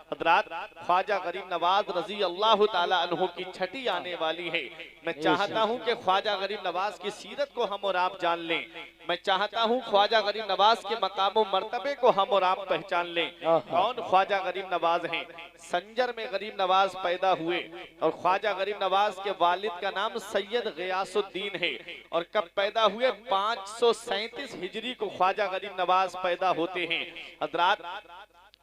हजरात ख्वाजा गरीब नवाज रजी अल्लाह ताला अन्हु की छठी आने वाली है। मैं चाहता हूं कि ख्वाजा गरीब नवाज की सीरत को हम और आप जान लें। मैं चाहता हूं ख्वाजा गरीब नवाज के मकाम मर्तबे को हम और आप पहचान लें। कौन ख्वाजा गरीब नवाज हैं? संजर में गरीब नवाज पैदा हुए और ख्वाजा गरीब नवाज के वालिद का नाम सैयद गयासुद्दीन है। और कब पैदा हुए? 537 हिजरी को ख्वाजा गरीब नवाज पैदा होते हैं। हजरात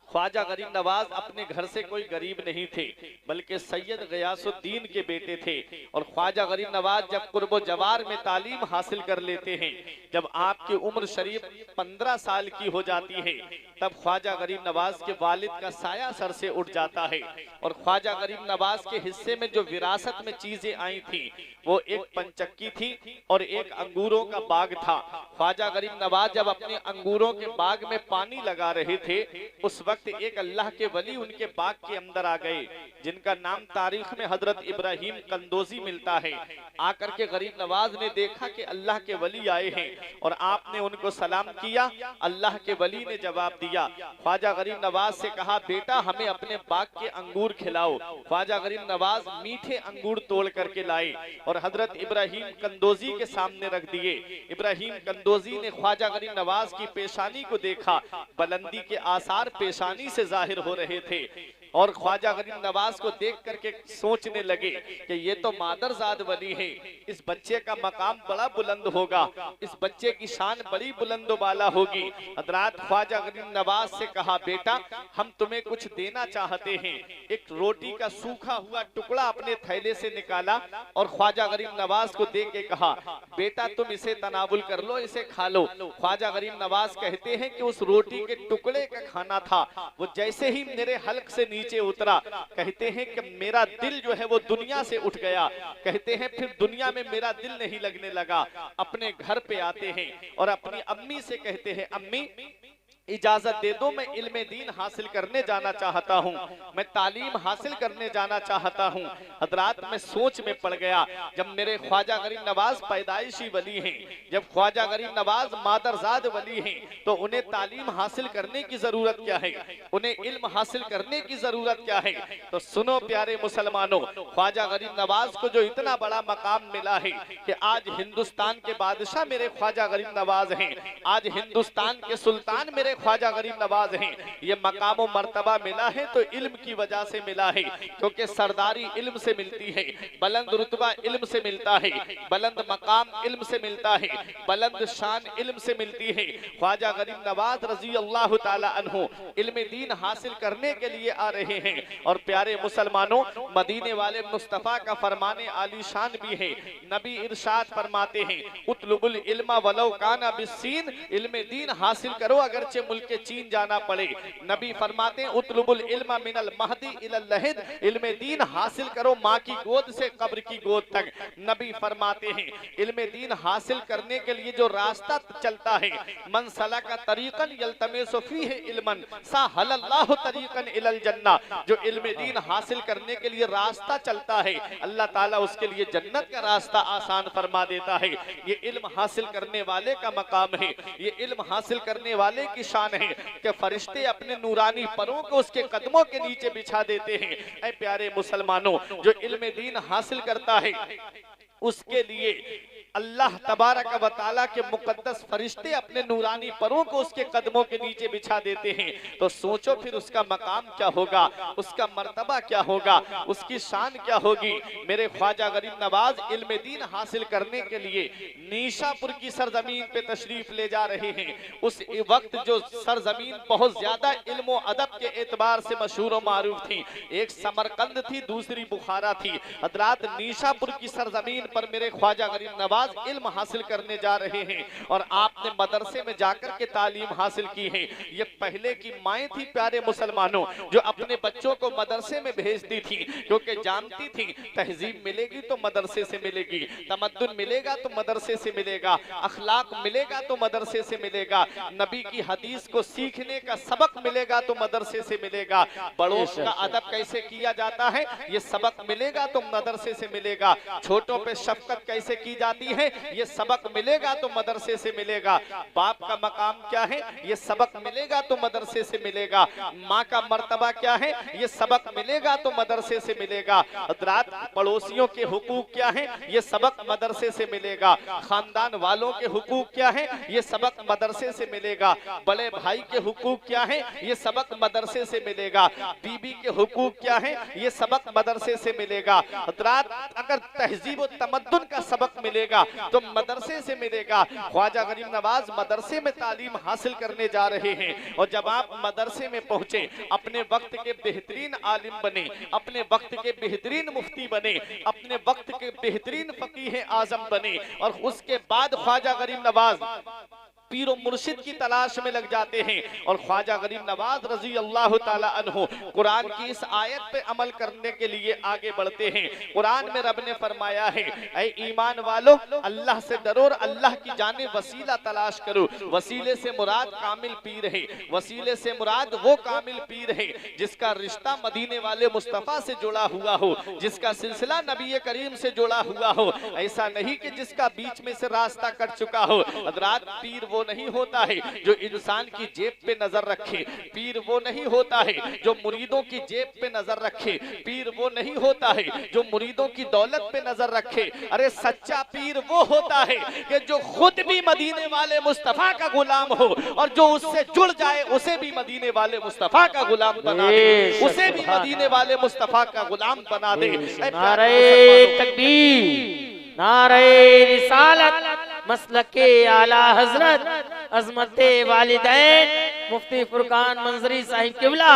ख्वाजा गरीब नवाज अपने घर से कोई गरीब नहीं थे, बल्कि सैयद गयासुद्दीन के बेटे थे। और ख्वाजा गरीब नवाज जब कुर्बो जवार में तालीम हासिल कर लेते हैं, जब आपकी उम्र शरीफ 15 साल की हो जाती है, तब ख्वाजा गरीब नवाज के वालिद का साया सर से उठ जाता है। और ख्वाजा गरीब नवाज के हिस्से में जो विरासत में चीजें आई थी, वो एक पंचक्की थी और एक अंगूरों का बाग था। ख्वाजा गरीब नवाज जब अपने अंगूरों के बाग में पानी लगा रहे थे, उस वक्त एक अल्लाह के वली उनके बाग के अंदर आ गए, जिनका नाम तारीख में हजरत इब्राहिम कंदोजी मिलता है। आकर के गरीब नवाज ने देखा कि अल्लाह के वली आए हैं और आपने उनको सलाम किया। अल्लाह के वली ने जवाब दिया। ख्वाजा गरीब नवाज से कहा, बेटा हमें अपने बाग के अंगूर खिलाओ। ख्वाजा गरीब नवाज मीठे अंगूर तोड़ करके लाए और हजरत इब्राहिम कंदोजी के सामने रख दिए। इब्राहिम कंदोजी ने ख्वाजा गरीब नवाज की पेशानी को देखा, बुलंदी के आसार पेशानी से जाहिर हो रहे थे। और ख्वाजा गरीब नवाज को देख करके सोचने लगे कि ये तो मादरजाद वली है, इस बच्चे का मकाम बड़ा बुलंद होगा, इस बच्चे की शान बड़ी बुलंद वाला होगी। हजरात ख्वाजा गरीब नवाज से कहा, बेटा हम तुम्हें कुछ देना चाहते हैं। एक रोटी का सूखा हुआ टुकड़ा अपने थैले से निकाला और ख्वाजा गरीब नवाज को दे के कहा, बेटा तुम इसे तनावुल कर लो, इसे खा लो। ख्वाजा गरीब नवाज कहते हैं कि उस रोटी के टुकड़े का खाना था, वो जैसे ही मेरे हल्क से नीचे उतरा, कहते हैं कि मेरा दिल जो है वो दुनिया से उठ गया। कहते हैं फिर दुनिया में मेरा दिल नहीं लगने लगा। अपने घर पे आते हैं और अपनी अम्मी से कहते हैं, अम्मी इजाजत दे दो, मैं इल्म दीन हासिल करने जाना चाहता हूँ, मैं तालीम हासिल करने जाना चाहता हूँ। हजरात मैं सोच में पड़ गया, जब मेरे ख्वाजा गरीब नवाज पैदाइशी वली हैं, जब ख्वाजा गरीब नवाज मादरजाद वली हैं, तो उन्हें तालीम हासिल करने की जरूरत क्या है, उन्हें इल्म हासिल करने की जरूरत क्या है। तो सुनो प्यारे मुसलमानों, ख्वाजा गरीब नवाज को जो इतना बड़ा मकाम मिला है कि आज हिंदुस्तान के बादशाह मेरे ख्वाजा गरीब नवाज हैं, आज हिंदुस्तान के सुल्तान मेरे ख्वाजा गरीब नवाज हैं। ये मकाम और मर्तबा मिला है तो इल्म की वजह से मिला है, क्योंकि सरदारी इल्म से मिलती है, बुलंद रुतबा इल्म से मिलता है, बुलंद मकाम इल्म से मिलता है, बुलंद शान इल्म से मिलती है। ख्वाजा गरीब नवाज रजी अल्लाह ताला अन्हु इल्म दीन हासिल करने के लिए आ रहे हैं। और प्यारे मुसलमानों, मदीने वाले मुस्तफा का फरमाने आलीशान भी है। नबी इरशाद फरमाते हैं, उतलुबुल इल्मा वलौ काना बिस्सीन, इल्म दीन हासिल करो अगरचे मुल्क चीन जाना पड़े। नबी फरमाते हैं, उतलुबुल इल्मा मिनल महदी इलल लहिद, इल्म दीन हासिल करो माँ की गोद से कब्र की गोद तक। नबी फरमाते हैं, इल्म दीन हासिल करने के लिए जो रास्ता चलता है, मन सलका तरीकन यल्तमिसु फीहि इल्मन सहलल्लाहु तरीकन इलल जन्नह, जो इल्म दीन हासिल करने के लिए रास्ता चलता है, अल्लाह ताला उसके लिए जन्नत का रास्ता आसान फरमा देता है। ये इल्म हासिल करने वाले का मकाम है, ये इल्म हासिल करने वाले की शान है कि फरिश्ते अपने नूरानी परों को उसके कदमों के नीचे बिछा देते हैं। ऐ प्यारे मुसलमानों, जो इल्म दीन हासिल करता है उसके लिए अल्लाह तबारक व तआला के मुकद्दस फरिश्ते अपने नूरानी परों को उसके कदमों के नीचे बिछा देते हैं। तो सोचो फिर उसका मकाम क्या होगा, उसका मर्तबा क्या होगा, उसकी शान क्या होगी। मेरे ख्वाजा गरीब नवाज इल्म दीन हासिल करने के लिए नीशापुर की सरजमीन पे तशरीफ ले जा रहे हैं। उस वक्त जो सरजमीन बहुत ज्यादा इल्म अदब के एतबार से मशहूर और मारूफ थी, एक समरकंद थी, दूसरी बुखारा थी। हजरात नीशापुर की सरजमीन पर मेरे ख्वाजा गरीब नवाज इल्म हासिल करने जा रहे हैं और आपने मदरसे में जाकर के तालीम हासिल की है। ये पहले की माएँ थी प्यारे मुसलमानों, जो अपने बच्चों को मदरसे में भेजती थी, क्योंकि जानती थी तहजीब मिलेगी तो मदरसे से मिलेगी, तमद्दुन मिलेगा तो मदरसे से मिलेगा, अखलाक मिलेगा तो मदरसे से मिलेगा, नबी की हदीस को सीखने का सबक मिलेगा तो मदरसे से मिलेगा, बड़ों का अदब कैसे किया जाता है ये सबक मिलेगा तो मदरसे से मिलेगा, छोटों पे शफकत कैसे की जाती जाती हैं, ये सबक मिलेगा तो मदरसे से मिलेगा। बाप का मकाम क्या है, ये सबक मिलेगा तो मदरसे से मिलेगा। माँ का मर्तबा क्या है, ये सबक मिलेगा तो मदरसे से मिलेगा। हज़रात, पड़ोसियों के हुकूक क्या है, ये सबक मदरसे से मिलेगा। खानदान वालों के हुकूक क्या है, ये सबक मदरसे से मिलेगा। बड़े भाई के हुकूक क्या है, ये सबक मदरसे से मिलेगा। बीबी के हुकूक क्या है, ये सबक मदरसे से मिलेगा। हज़रात, अगर तहजीब और तमद्दुन का सबक मिलेगा तो मदरसे से मिलेगा। ख्वाजा गरीब नवाज मदरसे में तालीम हासिल करने जा रहे हैं, और जब आप मदरसे में पहुंचे, अपने वक्त के बेहतरीन आलिम बने, अपने वक्त के बेहतरीन मुफ्ती बने, अपने वक्त के बेहतरीन फकीह आजम बने, और उसके बाद ख्वाजा गरीब नवाज पीरो मुर्शिद की तलाश में लग जाते हैं। और ख्वाजा गरीब नवाज रजी अल्लाह ताला अन्हु कुरान की इस आयत पे अमल करने के लिए आगे बढ़ते हैं। कुरान में रब ने फरमाया है, ऐ ईमान वालो, अल्लाह से डरो और अल्लाह की जाने वसीला तलाश करो। वसीले से मुराद कामिल पीर है, वसीले से मुराद वो कामिल पीर है जिसका रिश्ता मदीने वाले मुस्तफ़ा से जुड़ा हुआ हो, जिसका सिलसिला नबी करीम से जुड़ा हुआ हो। ऐसा नहीं कि जिसका बीच में से रास्ता कट चुका हो। हज़रात, पीर वो नहीं होता है जो इंसान की जेब पे नजर रखे, पीर वो नहीं होता है जो मुरीदों की जेब पे नजर रखे, पीर वो नहीं होता है जो मुरीदों की दौलत पे नजर रखे। अरे सच्चा पीर वो होता है कि जो खुद भी मदीने वाले मुस्तफा का गुलाम हो, और जो उससे जुड़ जाए उसे भी मदीने वाले मुस्तफा का गुलाम बना दे, उसे भी मदीने वाले मुस्तफा का गुलाम बना दे। नारे तकबीर, नारे रिसालत, मसलके आला हजरत अजमते वालिदैन मुफ्ती फुरकान मंजरी साहिब किबला।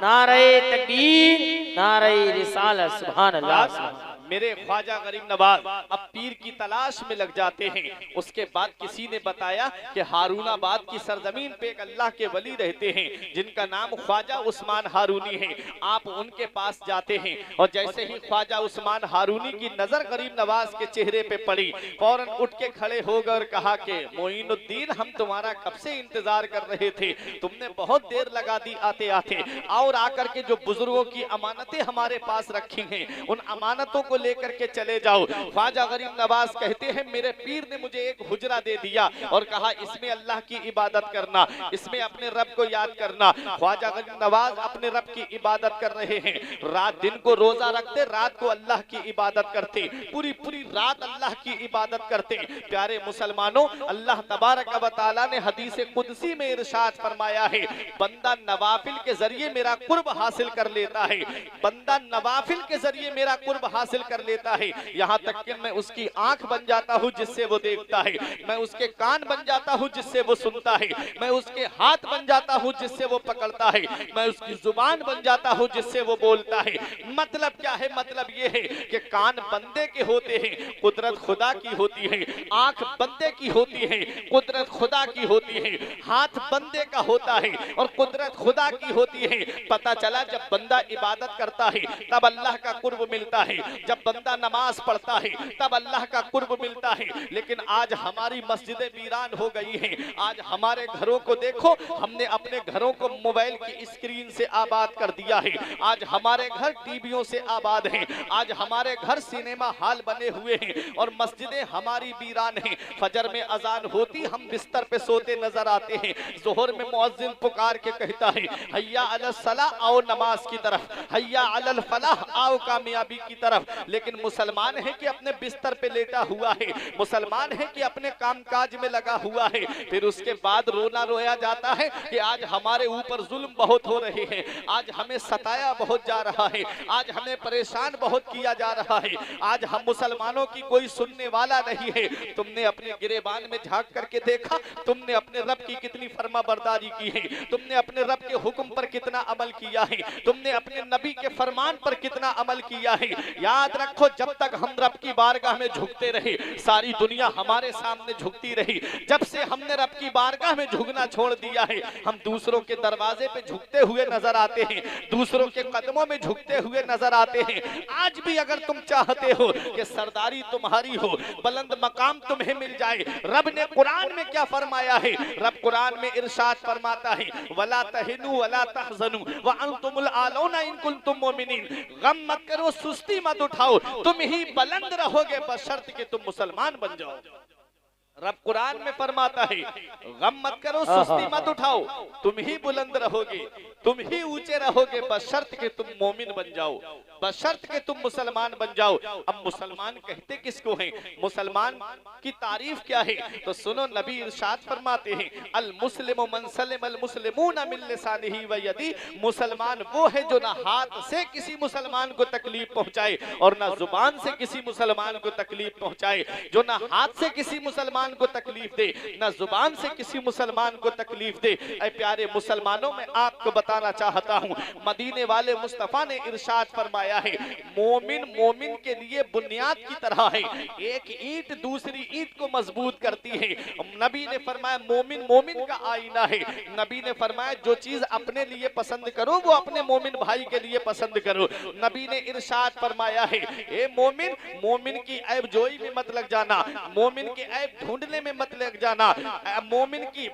नारे तकबीर, नारे रिसालत, सुभान अल्लाह। मेरे ख्वाजा गरीब नवाज अब पीर की तलाश में लग जाते हैं। उसके बाद किसी ने बताया कि हारूनाबाद की सरजमीन पे एक अल्लाह के वली रहते हैं जिनका नाम ख्वाजा उस्मान हारूनी है। आप उनके पास जाते हैं, और जैसे ही ख्वाजा उस्मान हारूनी की नजर गरीब नवाज के चेहरे पे पड़ी, फौरन उठ के खड़े हो गए और कहा कि मोइनुद्दीन, हम तुम्हारा कब से इंतजार कर रहे थे, तुमने बहुत देर लगा दी आते आते। और आकर के जो बुजुर्गों की अमानतें हमारे पास रखी हैं, उन अमानतों को लेकर के चले जाओ। ख्वाजा गरीब नवाज कहते हैं, मेरे पीर ने मुझे एक हुजरा दे दिया और कहा इसमें अल्लाह की इबादत करना, इसमें अपने रब को याद करना। ख्वाजा गरीब नवाज अपने रब की इबादत कर रहे हैं। रात दिन को रोजा रखते, रात को अल्लाह की इबादत करते, पूरी पूरी रात अल्लाह की इबादत करते। प्यारे मुसलमानों, अल्लाह तबारक व तआला ने हदीस कुदसी में इरशाद फरमाया है, बंदा नवाफिल के जरिए मेरा कुर्ब हासिल कर लेता है, बंदा नवाफिल के जरिए मेरा कुर्ब हासिल कर लेता है। यहाँ तक कि मैं उसकी आंख बन जाता हूँ जिससे वो देखता है, मैं उसके कान बन जाता हूँ जिससे वो सुनता है, मैं उसके हाथ बन जाता हूँ जिससे वो पकड़ता है, मैं उसकी जुबान बन जाता हूँ जिससे वो बोलता है। मतलब क्या है? मतलब ये है कि कान बंदे के होते हैं, कुदरत खुदा की होती है, आंख बंदे की होती है, कुदरत खुदा की होती है, हाथ बंदे का होता है और कुदरत खुदा की होती है। पता चला जब बंदा इबादत करता है तब अल्लाह का कुर्ब मिलता है, जब बंदा नमाज पढ़ता है तब अल्लाह का कुर्ब मिलता है। लेकिन आज हमारी मस्जिदें वीरान हो गई हैं। आज हमारे घरों को देखो, हमने अपने घरों को मोबाइल की स्क्रीन से आबाद कर दिया है। आज हमारे घर टीवियों से आबाद हैं, आज हमारे घर सिनेमा हॉल बने हुए हैं और मस्जिदें हमारी वीरान हैं। फजर में अजान होती हम बिस्तर पे सोते नजर आते हैं, जोहर में मुअज्जिन पुकार के कहता है हय्या अलल सलाह, आओ नमाज की तरफ, हय्या अलल फलाह, आओ कामयाबी की तरफ। लेकिन मुसलमान है कि अपने बिस्तर पे लेटा हुआ है, मुसलमान है कि अपने कामकाज में लगा हुआ है। फिर उसके बाद रोना रोया जाता है कि आज हमारे ऊपर जुल्म बहुत हो रहे हैं, आज हमें सताया बहुत जा रहा है, आज हमें परेशान बहुत किया जा रहा है, आज हम मुसलमानों की कोई सुनने वाला नहीं है। तुमने अपने गिरेबान में झांक करके देखा, तुमने अपने रब की कितनी फर्मा बरदारी की है, तुमने अपने रब के हुक्म पर कितना अमल किया है, तुमने अपने नबी के फरमान पर कितना अमल किया है। याद रखो, जब तक हम रब की बारगाह में झुकते रहे, सारी दुनिया हमारे सामने झुकती रही। जब से हमने रब की बारगाह में झुकना छोड़ दिया है, हम दूसरों के दरवाजे पे झुकते हुए नजर आते हैं, दूसरों के कदमों में झुकते हुए नजर आते हैं। आज भी अगर तुम चाहते हो कि सरदारी तुम्हारी हो, बुलंद मकाम तुम्हें मिल जाए, रब ने कुरान में क्या फरमाया है? रब कुरान में इरशाद फरमाता है, वला तहिनु वला तहज़नु व अंतुमुल आलौना इन कुंतुम मोमिनीन। गम मत करो, सुस्ती मत उठाओ, उठाओ, तुम ही बुलंद रहोगे बशर्त कि तुम मुसलमान बन जाओ। रब कुरान में फरमाता है, गम मत करो, सुस्ती मत उठाओ, तुम ही बुलंद रहोगे, तुम ही ऊंचे रहोगे बशर्त कि तुम मोमिन बन जाओ, बशर्त कि तुम मुसलमान बन जाओ। अब मुसलमान कहते किसको हैं? मुसलमान की तारीफ क्या है? तो सुनो, नबी इरशाद फरमाते हैं, अल मुस्लिमु मन सलिम अल मुस्लिमूना मिन लिसानिही व यदी, मुसलमान वो है जो ना हाथ से किसी मुसलमान को तकलीफ पहुंचाए और ना जुबान से किसी मुसलमान को तकलीफ पहुंचाए, जो ना हाथ से किसी मुसलमान को तकलीफ दे, ना जुबान से किसी मुसलमान को तकलीफ दे। ऐ प्यारे मुसलमानों, में आपको बताना चाहता हूं, मदीने वाले मुस्तफा ने इरशाद फरमाया है, मोमिन मोमिन के लिए बुनियाद की तरह है, एक ईंट दूसरी ईंट को मजबूत करती है। नबी ने फरमाया मोमिन मोमिन का आईना है। नबी ने फरमाया जो चीज अपने लिए पसंद करो वो अपने मोमिन भाई के लिए पसंद करो। नबी ने इरशाद फरमाया है, ए मोमिन, मोमिन की ऐब जोई में मत लग जाना, मोमिन के ऐब ढूंढने में मत लग जाना, मोमिन की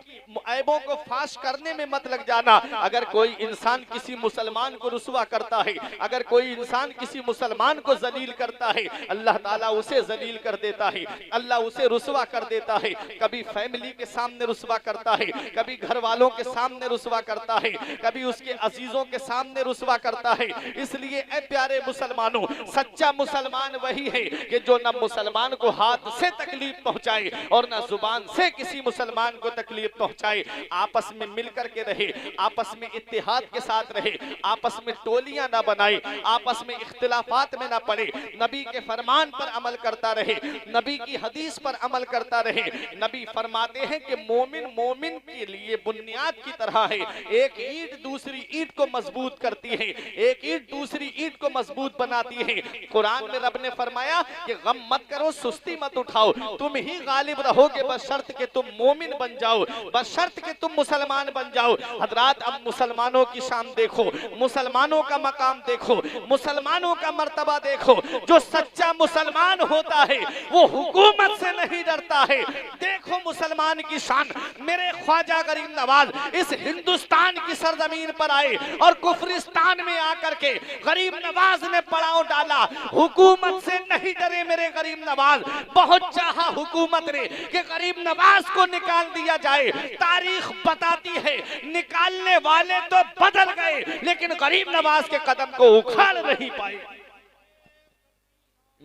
ऐबों को फाश करने में मत लग जाना। अगर कोई इंसान किसी मुसलमान को रुसवा करता है, अगर कोई इंसान किसी मुसलमान को जलील करता है, अल्लाह ताला उसे जलील कर देता है, अल्लाह उसे रुसवा कर देता है। कभी फैमिली के सामने रुसवा करता है, कभी घर वालों के सामने रुसवा करता है, कभी उसके अजीजों के सामने रुसवा करता है। इसलिए ए प्यारे मुसलमानों, सच्चा मुसलमान वही है कि जो न मुसलमान को हाथ से तकलीफ पहुंचाए और न जुबान से किसी मुसलमान को तकलीफ पहुंचाए। आपस में मिलकर के रहे, आपस में इत्तेहाद के साथ रहे, आपस में टोलियां ना बनाए, आपस में इख्तिलाफात में ना पड़े, नबी के फरमान पर अमल करता रहे, नबी की हदीस पर अमल करता रहे। नबी फरमाते हैं कि मोमिन मोमिन के लिए बुनियाद की तरह है, एक ईंट दूसरी ईंट को मजबूत करती है, एक ईंट दूसरी ईंट को मजबूत बनाती है। कुरान में रब ने फरमाया कि गम मत करो, सुस्ती मत उठाओ, तुम ही गालिब रहोगे बशर्त कि तुम मोमिन बन जाओ, बशर्त कि तुम मुसलमान बन जाओ। हजरात, अब मुसलमानों की शान देखो, मुसलमानों का मकाम देखो, मुसलमानों का मर्तबा देखो। जो सच्चा मुसलमान होता है वो हुकूमत से नहीं डरता है। देखो मुसलमान की शान, मेरे ख्वाजा गरीब नवाज इस हिंदुस्तान की सरजमीन पर आए और कुफरिस्तान में आकर के गरीब नवाज ने पड़ाव डाला, हुकूमत से नहीं डरे मेरे गरीब नवाज। बहुत चाहा हुकूमत ने कि गरीब नवाज को निकाल दिया जाए, तारीख बताती है निकालने वाले तो बदल गए लेकिन गरीब नवाज के कदम को उखाड़ नहीं पाए।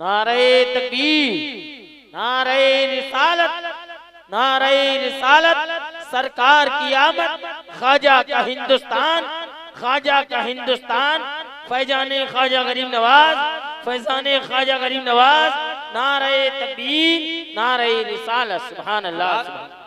नारे तकबीर, नारे रिसालत, नारे रिसालत, सरकार की आमद, ख्वाजा का हिंदुस्तान, ख्वाजा का हिंदुस्तान, फैजाने ख्वाजा गरीब नवाज, फैजाने ख्वाजा गरीब नवाज, नारे तकबीर, नारे रिसालत, सुभान अल्लाह, सुभान।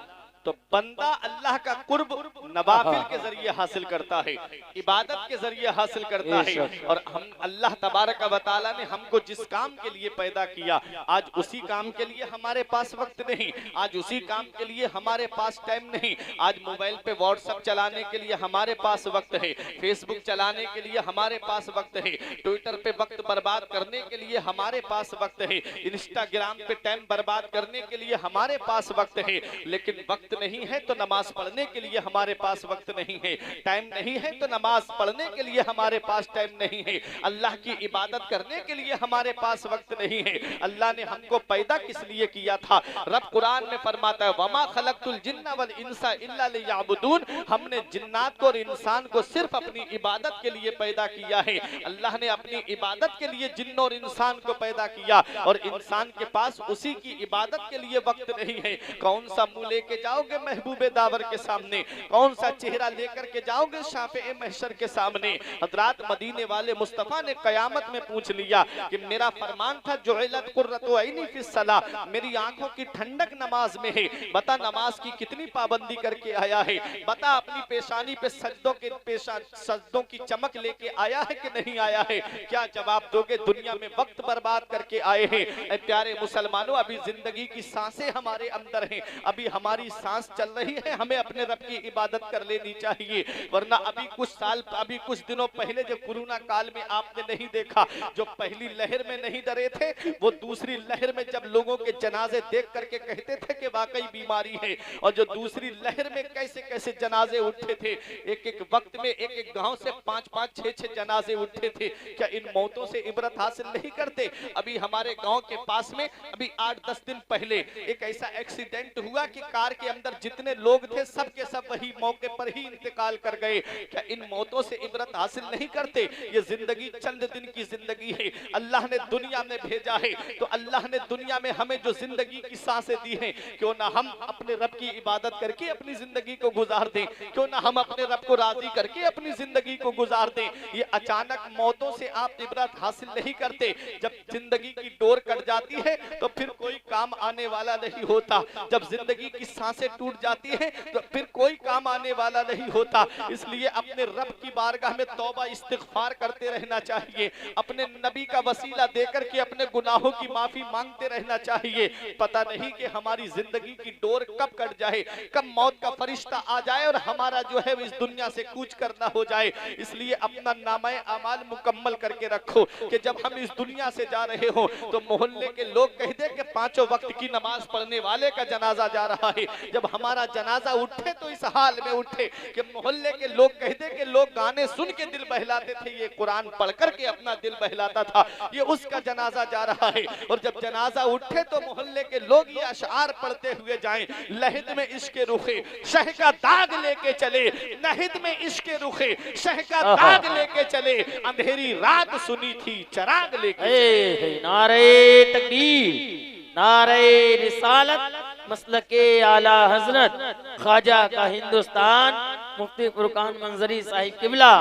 तो बंदा अल्लाह का कुर्ब नवाफिल के जरिए हासिल करता है, इबादत के जरिए हासिल करता है। और हम अल्लाह तबारक व तआला ने हमको जिस काम के लिए पैदा किया, आज उसी काम के लिए हमारे पास वक्त नहीं, आज उसी काम के लिए हमारे पास टाइम नहीं। आज मोबाइल पे व्हाट्सएप चलाने के लिए हमारे पास वक्त है, फेसबुक चलाने के लिए हमारे पास वक्त है, ट्विटर पे वक्त बर्बाद करने के लिए हमारे पास वक्त है, इंस्टाग्राम पे टाइम बर्बाद करने के लिए हमारे पास वक्त है। लेकिन वक्त नहीं है तो नमाज पढ़ने के लिए हमारे पास वक्त नहीं है, टाइम नहीं है तो नमाज पढ़ने के लिए हमारे पास टाइम नहीं है, अल्लाह की इबादत करने के लिए हमारे पास वक्त नहीं है। अल्लाह ने हमको पैदा किस लिए किया था? रब कुरान में फरमाता है, वमा खलक़तुल जिन्ना वल इंसा इल्ला लियअबुदून, हमने जिन्नात को और इंसान को सिर्फ अपनी इबादत के लिए पैदा किया है। अल्लाह ने अपनी इबादत के लिए जिन्न और इंसान को पैदा किया और इंसान के पास उसी की इबादत के लिए वक्त नहीं है। कौन सा मुंह लेके जाओगे महबूबे दावर के सामने, कौन सा चेहरा लेकर के जाओगे शाफ़े महशर के सामने? हजरात, मदीने वाले मुस्तफा ने कयामत में पूछ लिया कि मेरा फरमान था जुइलत कुर्रतु ऐनी फिस सलाह, मेरी आंखों की ठंडक नमाज में है, बता नमाज की कितनी पाबंदी करके आया है? बता अपनी पेशानी पे सजदों की चमक लेके आया है कि नहीं आया है? क्या जवाब दोगे? दुनिया में वक्त बर्बाद करके आए हैं। प्यारे मुसलमानों, अभी जिंदगी की सांसें हमारे अंदर हैं, अभी हमारी सांस चल रही है हमें अपने रब की इबादत कर लेनी चाहिए, वरना अभी कुछ दिनों पहले जब कोरोना काल में आपने नहीं देखा, जो पहली लहर में नहीं डरे थे वो दूसरी लहर में जब लोगों के जनाजे देख करके कहते थे कि वाकई बीमारी है, और जो दूसरी लहर में कैसे कैसे जनाजे उठे थे, एक एक वक्त में एक एक गांव से 5-5, 6-6 जनाजे उठे थे। क्या इन मौतों से इबरत हासिल नहीं करते? अभी हमारे गांव के पास में अभी 8-10 दिन पहले एक ऐसा एक्सीडेंट हुआ कि कार के अंदर जितने लोग थे सब के सब वही मौके पर ही इंतकाल कर गए। क्या इन मौतों से इबरत हासिल नहीं करते? ये जिंदगी चंद दिन की जिंदगी है, अल्लाह ने दुनिया में भेजा है, तो अल्लाह ने दुनिया में हमें जो जिंदगी की सांसें दी हैं, क्यों ना हम अपने रब की इबादत करके अपनी जिंदगी को गुजार दें, क्यों ना हम अपने रब को राजी करके अपनी जिंदगी को गुजार दें। ये अचानक मौतों से आप इबरत हासिल नहीं करते। जब जिंदगी की डोर कट जाती है तो फिर कोई काम आने वाला नहीं होता, जब जिंदगी की सांसें टूट जाती है तो फिर कोई काम आने वाला नहीं होता। इसलिए अपने रब की बारगाह में तौबा इस्तिग़फ़ार करते रहना चाहिए, अपने नबी का वसीला देकर के अपने गुनाहों की माफी मांगते रहना चाहिए। पता नहीं कि हमारी जिंदगी की डोर कब कट जाए, कब मौत का फरिश्ता आ जाए और हमारा जो है इस दुनिया से कूच करना हो जाए। इसलिए अपना नामाए अमाल मुकम्मल करके रखो कि जब हम इस दुनिया से जा रहे हो तो मोहल्ले के लोग कह दे कि 5 वक्त की नमाज पढ़ने वाले का जनाजा जा रहा है। जब हमारा जनाजा उठे तो इस हाल में उठे कि मोहल्ले के लोग कह दे कि लोग गाने सुन के दिल बहलाते थे, ये कुरान पढ़ करके अपना दिल बहलाता था, ये उसका जनाजा जा रहा है। और जब जनाजा उठे तो मोहल्ले के लोग ये अशआर पढ़ते हुए जाएं, लहद में इश्क रुखे शह का दाग लेके चले, लहद में इश्क रुखे शह का दाग लेके चले, अंधेरी रात सुनी थी चराग लेके। नारे तकबीर, नारे रिसालत, मसलके आला हजरत ख्वाजा का हिंदुस्तान, मुफ्ती फुरकान मंजरी साहिब किबला।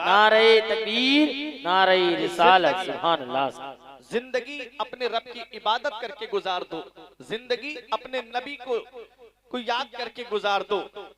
नारे तकबीर, नारे रिसालत, सुभान अल्लाह। जिंदगी अपने रब की इबादत करके गुजार दो, जिंदगी अपने नबी को याद करके गुजार दो,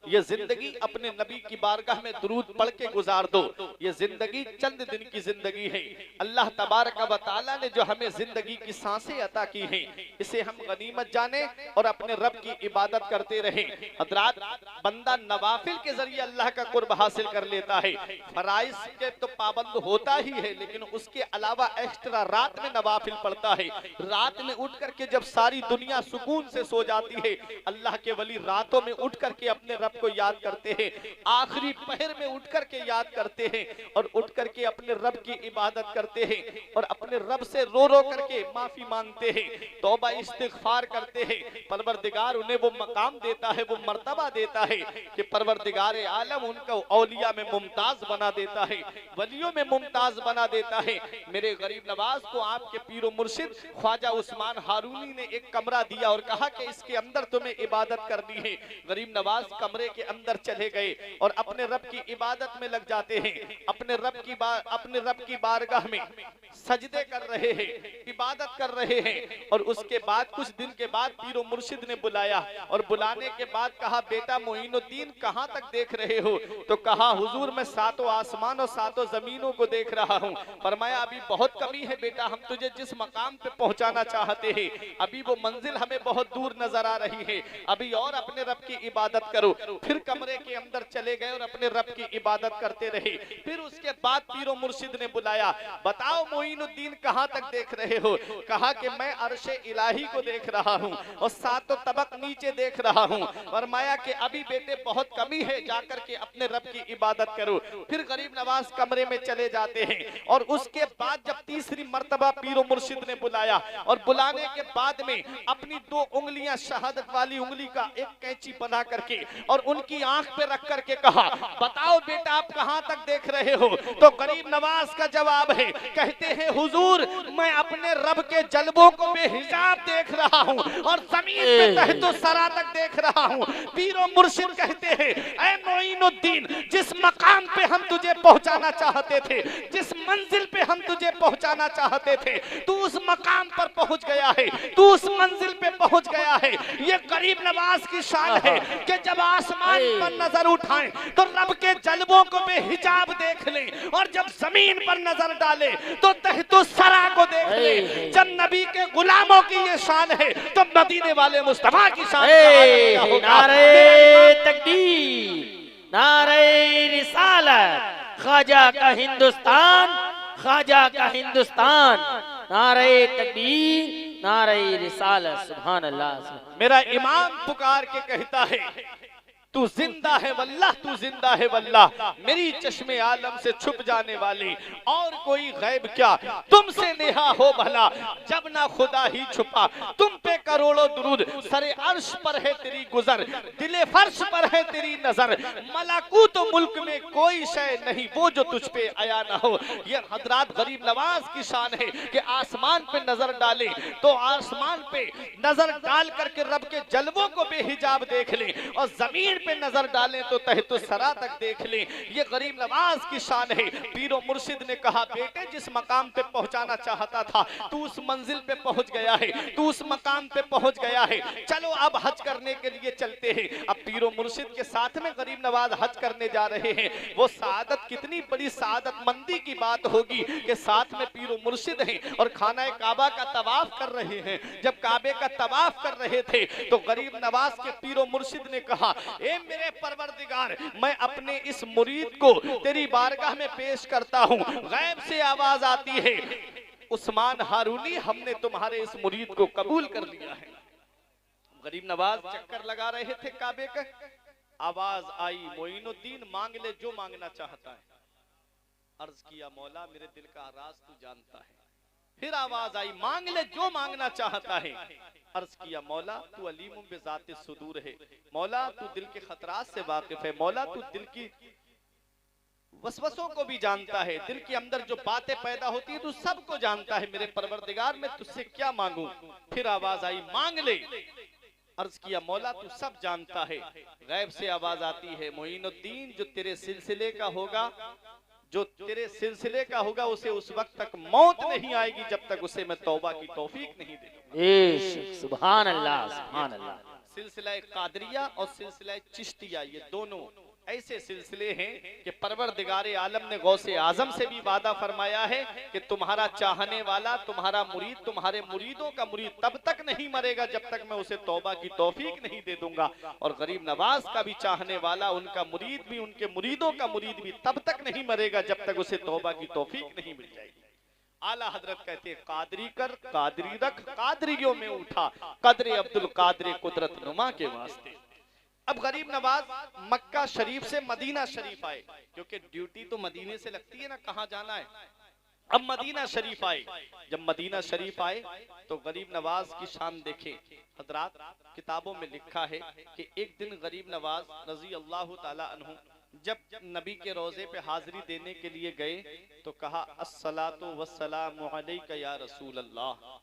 ये जिंदगी अपने नबी की बारगाह में दुरूद पढ़ के गुजार दो। ये जिंदगी चंद दिन की जिंदगी है, अल्लाह तबारक व तआला ने जो हमें जिंदगी की सांसें अता की हैं, इसे हम गनीमत जाने और अपने रब की इबादत करते रहें। हज़रात, बंदा नवाफिल के जरिए अल्लाह का कुर्ब हासिल कर लेता है, फराइज के तो पाबंद होता ही है, लेकिन उसके अलावा एक्स्ट्रा रात में नवाफिल पढ़ता है। रात में उठ करके जब सारी दुनिया सुकून से सो जाती है, अल्लाह के वली रातों में उठ करके अपने रब को याद करते हैं, आखिरी पहर में उठ करके याद करते हैं और उठ करके अपने रब की इबादत करते हैं और अपने रब से रो रो करके माफी मांगते हैं, तौबा इस्तिग़फ़ार करते हैं। परवरदिगार उन्हें वो मकाम देता है, वो मर्तबा देता है कि परवरदिगार आलम उनको औलिया में मुमताज बना देता है, वलियों में मुमताज बना देता है। मेरे गरीब नवाज को आपके पीरो मुर्शिद ख्वाजा उस्मान हारूनी ने एक कमरा दिया और कहा कि इसके अंदर तुम्हें इबादत करनी है। गरीब नवाज कमरे के अंदर चले गए और अपने रब की इबादत में लग जाते हैं, अपने रब की बारगाह में सजदे कर रहे हैं, इबादत कर रहे हैं। और उसके बाद कुछ दिन के बाद पीरो मुर्शिद ने बुलाया और बुलाने के बाद कहा, बेटा मोइनुद्दीन कहाँ तक देख रहे हो? तो कहा, हुजूर मैं 7 आसमान और 7 जमीनों को देख रहा हूँ। फरमाया, अभी बहुत कमी है बेटा, हम तुझे जिस मकाम पे पहुंचाना चाहते हैं अभी वो मंजिल हमें बहुत दूर नजर आ रही है, अभी और अपने रब की इबादत करो। फिर कमरे के अंदर चले गए और अपने रब की इबादत करते रहे। फिर उसके बाद पीरो मुर्शिद ने बुलाया, बताओ मोइनुद्दीन कहाँ तक देख रहे हो? कहा कि मैं अर्शे इलाही को देख रहा हूँ और 7 तबक नीचे देख रहा हूँ। फरमाया कि अभी बेटे बहुत कमी है, जाकर के अपने रब की इबादत करो। फिर गरीब नवाज कमरे में चले जाते हैं और उसके बाद जब तीसरी मर्तबा पीरो मुर्शिद ने बुलाया और बुलाने के बाद में अपनी 2 उंगलियां शहादत वाली उंगली का एक कैंची बना करके और उनकी आंख पे रख करके कहा, बताओ बेटा आप कहां तक देख रहे हो? तो गरीब नवाज का जवाब है, कहते हैं हुजूर मैं अपने रब के जलवों को बेहिसाब देख रहा हूं और जमीन पे तहतो सरा तक देख रहा हूं। पीरो मुर्शिद कहते हैं, ऐ मोइनुद्दीन जिस मकाम पे हम तुझे पहुंचाना चाहते थे, जिस मंजिल पे हम तुझे पहुंचाना चाहते थे तू उस मकाम पर पहुंच गया है, तू उस मंजिल पे पहुंच गया है। ये गरीब नवाज की शान है कि जब आसमान पर नजर उठाएं तो रब के जलवों को बेहिजाब देख लें, और जब जमीन पर नजर डाले तो तहतो सरा को देख लें। जब नबी के गुलामों की ये शान है तो मदीने वाले मुस्तफा की शान का होगा। नारे तकबीर, नारे रिसालत, ख्वाजा का हिंदुस्तान, ख्वाजा का हिंदुस्तान, नारे तकबीर, नारे रिसालत, सुभान अल्लाह। मेरा इमाम पुकार के कहता है तू जिंदा है वल्लाह, तू जिंदा है वल्लाह, मेरी चश्मे आलम से छुप जाने वाली और कोई गैब क्या तुमसे नेहा हो भला, जब ना खुदा ही छुपा तुम पे करोड़ों दुरूद, सरे अर्श पर है तेरी गुजर, दिले फर्श पर है तेरी नजर, मलाकूत मुल्क में कोई शय नहीं वो जो तुझ पे आया ना हो। ये हजरात गरीब नवाज की शान है कि आसमान पे नजर डाले तो आसमान पे नजर डाल करके रब के जलवों को बेहिजाब देख ले, और जमीन पे नजर डालें तो तहतो सरा तक देख लें। ये गरीब नवाज की शान है। पीरो मुर्शिद ने कहा बेटे जिस मकाम पे पहुंचाना चाहता था तू उस मंजिल पे पहुंच गया है, तू उस मकाम पे पहुंच गया है, चलो अब हज करने के लिए चलते हैं। अब पीरो मुर्शिद के साथ में गरीब नवाज हज करने जा रहे हैं। वो सादत कितनी बड़ी सादत मंदी की बात होगी कि साथ में पीरो मुर्शिद हैं और खाना काबा का तवाफ कर रहे हैं। जब काबे का तवाफ कर रहे थे तो गरीब नवाज के पीरो मुर्शिद ने कहा ए मेरे परवरदिगार, मैं अपने इस मुरीद को तेरी बारगाह में पेश करता हूँ। गैब से आवाज आती है उस्मान हारूनी, हमने तुम्हारे इस मुरीद को कबूल कर लिया है। गरीब नवाज चक्कर लगा रहे थे काबे का, आवाज आई मोइनुद्दीन मांग ले जो मांगना चाहता है। अर्ज किया मौला मेरे दिल का राज तू जानता है। फिर आवाज आई मांग ले जो मांगना चाहता है। अर्ज किया मौला तू अलीमुम बिज़ाति सुदूर है, मौला तू दिल के खतरात से वाकिफ है, मौला तू दिल की वसवसों को भी जानता है, दिल के अंदर जो बातें पैदा होती है तू सबको जानता है। मेरे परवरदिगार मैं तुझसे क्या मांगू। फिर आवाज आई मांग ले। अर्ज किया मौला तू सब जानता है। गैब से आवाज आती है मोइनुद्दीन जो तेरे सिलसिले का होगा, जो तेरे सिलसिले का होगा उसे उस वक्त तक मौत नहीं आएगी जब तक उसे मैं तौबा की तौफीक नहीं दूंगा। सुभान अल्लाह, सुभान अल्लाह। सिलसिला कादरिया और सिलसिला चिश्तिया ये दोनों ऐसे सिलसिले हैं कि परवरदिगारे आलम ने गौसे आजम से भी वादा फरमाया है कि तुम्हारा चाहने वाला, तुम्हारा मुरीद, तुम्हारे मुरीदों का मुरीद तब तक नहीं मरेगा जब तक मैं उसे तौबा की तौफीक नहीं दे दूंगा। और गरीब नवाज का भी चाहने वाला, उनका मुरीद भी, उनके मुरीदों का मुरीद भी तब तक नहीं मरेगा जब तक उसे तौबा की तौफीक नहीं मिल जाएगी। आला हजरत कहते हैं कादरी कर कादरी रख, कादरियों में उठा कदरे अब्दुल कादरे कुदरत नुमा के वास्ते। अब गरीब नवाज मक्का शरीफ से मदीना शरीफ आए, क्योंकि ड्यूटी तो मदीने से लगती है ना, कहाँ जाना है। अब मदीना शरीफ आए। जब मदीना शरीफ आए तो गरीब नवाज की शान देखे। हजरात किताबों में लिखा है कि एक दिन गरीब नवाज रजी अल्लाह ताला अन्हु जब नबी के रोजे पे हाजिरी देने के लिए गए तो कहा अस्सलातु वस्सलामु अलैका या रसूल अल्लाह।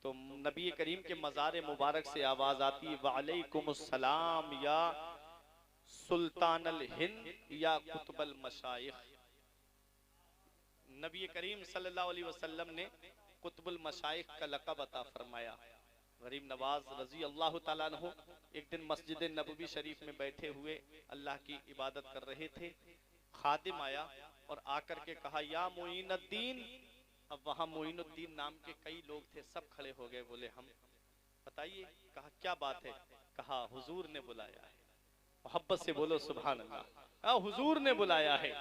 तो नबी करीम के मज़ार मुबारक से आवाज आती वालेकुमुस्सलाम या सुल्तान अल हिंद या कुतुबल मशाइख। नबी करीम सल्लल्लाहु अलैहि वसल्लम ने कुतुबुल मशाइख का लक़ब अता फरमाया। गरीब नवाज रजी अल्लाह ताला अन्हु एक दिन मस्जिद नबवी शरीफ में बैठे हुए अल्लाह की इबादत कर रहे थे। खादिम आया और आकर के कहा या मोइनुद्दीन। अब वहां मोइनुद्दीन नाम के कई लोग थे, सब खड़े हो गए, बोले हम बताइए। कहा क्या बात है। कहा हुजूर ने बुलाया है। मोहब्बत से बोलो सुभान अल्लाह, हुजूर ने बुलाया है।